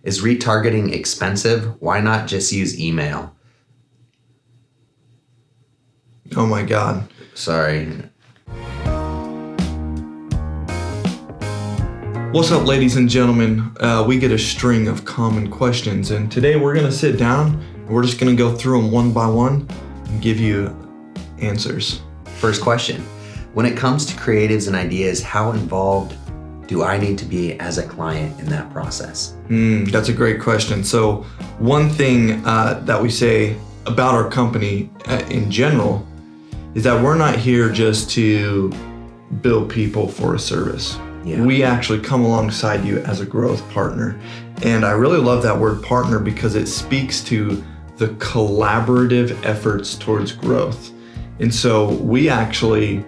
Is retargeting expensive? Why not just use email? Oh my God. Sorry. What's up, ladies and gentlemen? We get a string of common questions, and today we're going to sit down and we're just going to go through them one by one and give you answers. First question. When it comes to creatives and ideas, how involved do I need to be as a client in that process? That's a great question. So one thing that we say about our company in general is that we're not here just to bill people for a service. Yeah. We actually come alongside you as a growth partner. And I really love that word partner because it speaks to the collaborative efforts towards growth. And so we actually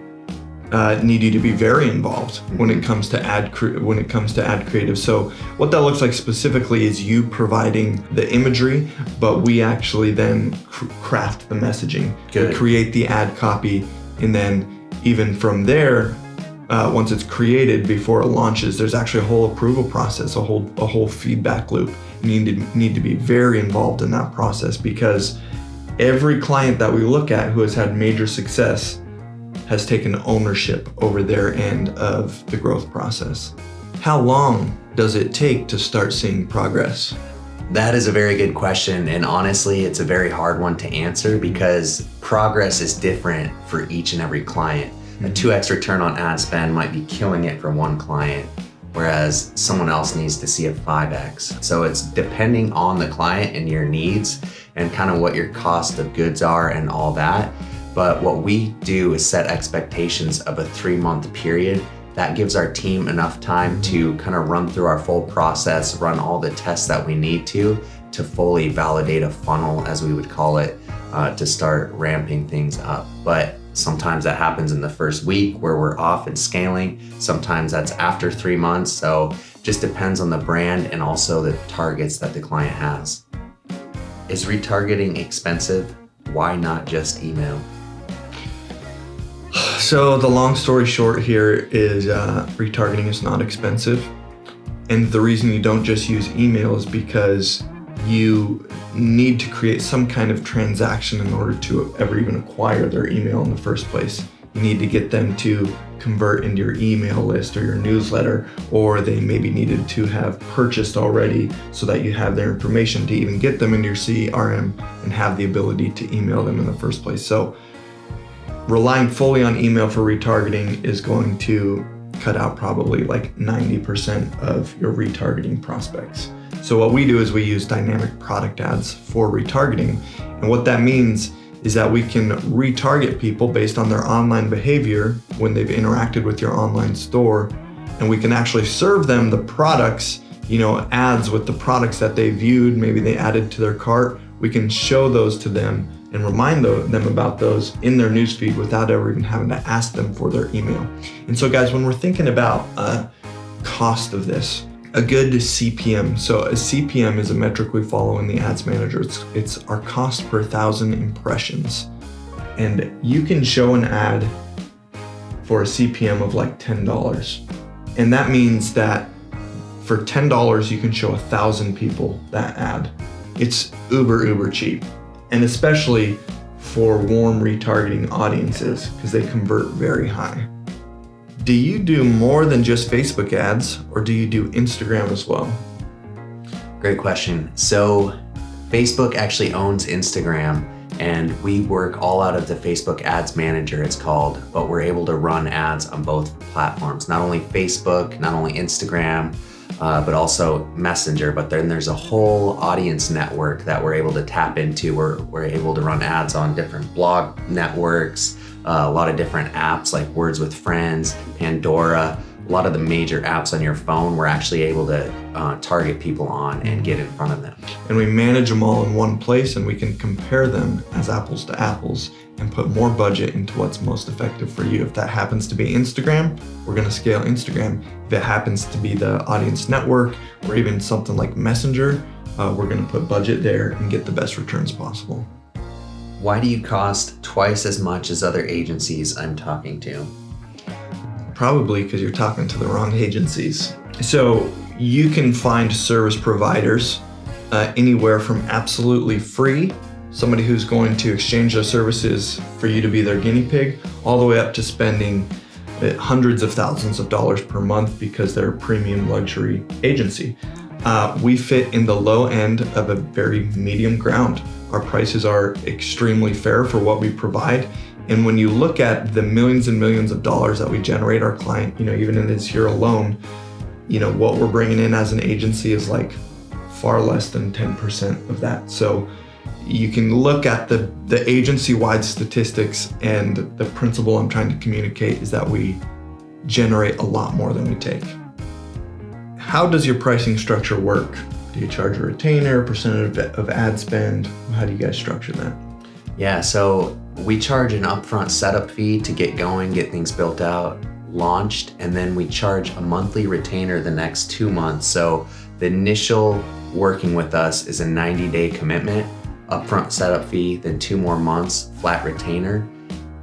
need you to be very involved when it comes to ad creative. So what that looks like specifically is you providing the imagery, but we actually then craft the messaging, create the ad copy, and then even from there, once it's created, before it launches, there's actually a whole approval process, a whole feedback loop. You need to be very involved in that process because every client that we look at who has had major success has taken ownership over their end of the growth process. How long does it take to start seeing progress? That is a very good question, and honestly, it's a very hard one to answer because progress is different for each and every client. A 2x return on ad spend might be killing it for one client, whereas someone else needs to see a 5x. So it's depending on the client and your needs and kind of what your cost of goods are and all that. But what we do is set expectations of a 3-month period. That gives our team enough time to kind of run through our full process, run all the tests that we need to fully validate a funnel, as we would call it, to start ramping things up. But sometimes that happens in the first week where we're off and scaling. Sometimes that's after 3 months. So just depends on the brand and also the targets that the client has. Is retargeting expensive? Why not just email? So the long story short here is retargeting is not expensive. And the reason you don't just use email is because you need to create some kind of transaction in order to ever even acquire their email in the first place. You need to get them to convert into your email list or your newsletter, or they maybe needed to have purchased already so that you have their information to even get them into your CRM and have the ability to email them in the first place. So relying fully on email for retargeting is going to cut out probably like 90% of your retargeting prospects. So what we do is we use dynamic product ads for retargeting. And what that means is that we can retarget people based on their online behavior when they've interacted with your online store. And we can actually serve them the products, ads with the products that they viewed, maybe they added to their cart. We can show those to them and remind them about those in their newsfeed without ever even having to ask them for their email. And so guys, when we're thinking about cost of this, a good CPM. So a CPM is a metric we follow in the Ads Manager. It's our cost per 1,000 impressions. And you can show an ad for a CPM of like $10. And that means that for $10, you can show 1,000 people that ad. It's uber cheap. And especially for warm retargeting audiences because they convert very high. Do you do more than just Facebook ads, or do you do Instagram as well? Great question. So Facebook actually owns Instagram, and we work all out of the Facebook Ads Manager, it's called, but we're able to run ads on both platforms, not only Facebook, not only Instagram, but also Messenger. But then there's a whole audience network that we're able to tap into. We're able to run ads on different blog networks, a lot of different apps like Words with Friends, Pandora, a lot of the major apps on your phone we're actually able to target people on and get in front of them. And we manage them all in one place, and we can compare them as apples to apples and put more budget into what's most effective for you. If that happens to be Instagram, we're gonna scale Instagram. If it happens to be the audience network or even something like Messenger, we're gonna put budget there and get the best returns possible. Why do you cost twice as much as other agencies I'm talking to? Probably because you're talking to the wrong agencies. So you can find service providers anywhere from absolutely free, somebody who's going to exchange their services for you to be their guinea pig, all the way up to spending hundreds of thousands of dollars per month because they're a premium luxury agency. We fit in the low end of a very medium ground. Our prices are extremely fair for what we provide. And when you look at the millions and millions of dollars that we generate our client, even in this year alone, what we're bringing in as an agency is like far less than 10% of that. So you can look at the agency-wide statistics, and the principle I'm trying to communicate is that we generate a lot more than we take. How does your pricing structure work? Do you charge a retainer, percentage of ad spend? How do you guys structure that? Yeah, so we charge an upfront setup fee to get going, get things built out, launched, and then we charge a monthly retainer the next 2 months. So the initial working with us is a 90-day commitment, upfront setup fee, then 2 more months, flat retainer.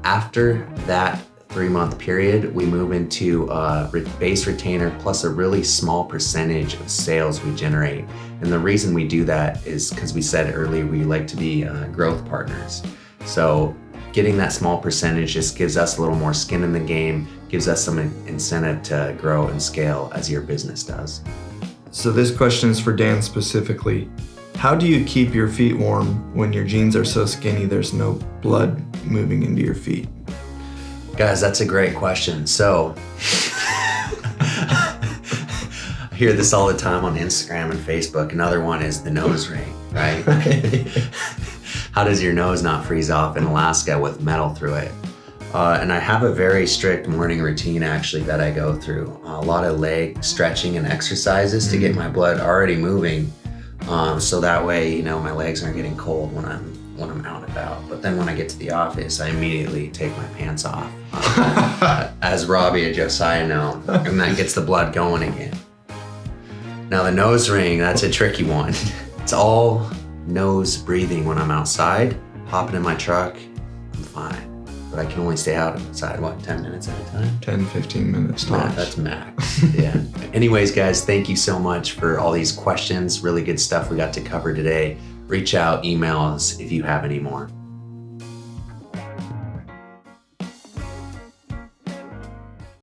After that 3-month period, we move into a base retainer plus a really small percentage of sales we generate. And the reason we do that is because we said earlier we like to be growth partners. So getting that small percentage just gives us a little more skin in the game, gives us some incentive to grow and scale as your business does. So this question is for Dan specifically. How do you keep your feet warm when your jeans are so skinny there's no blood moving into your feet? Guys, that's a great question. So I hear this all the time on Instagram and Facebook. Another one is the nose ring, right? How does your nose not freeze off in Alaska with metal through it? And I have a very strict morning routine actually that I go through. A lot of leg stretching and exercises to get my blood already moving. So that way, my legs aren't getting cold when I'm out and about. But then when I get to the office, I immediately take my pants off, as Robbie and Josiah know, and that gets the blood going again. Now the nose ring, that's a tricky one. It's all nose breathing when I'm outside, hopping in my truck, I'm fine. But I can only stay outside, 10 minutes at a time? 10, 15 minutes tops. That's max, yeah. Anyways, guys, thank you so much for all these questions. Really good stuff we got to cover today. Reach out, email us if you have any more.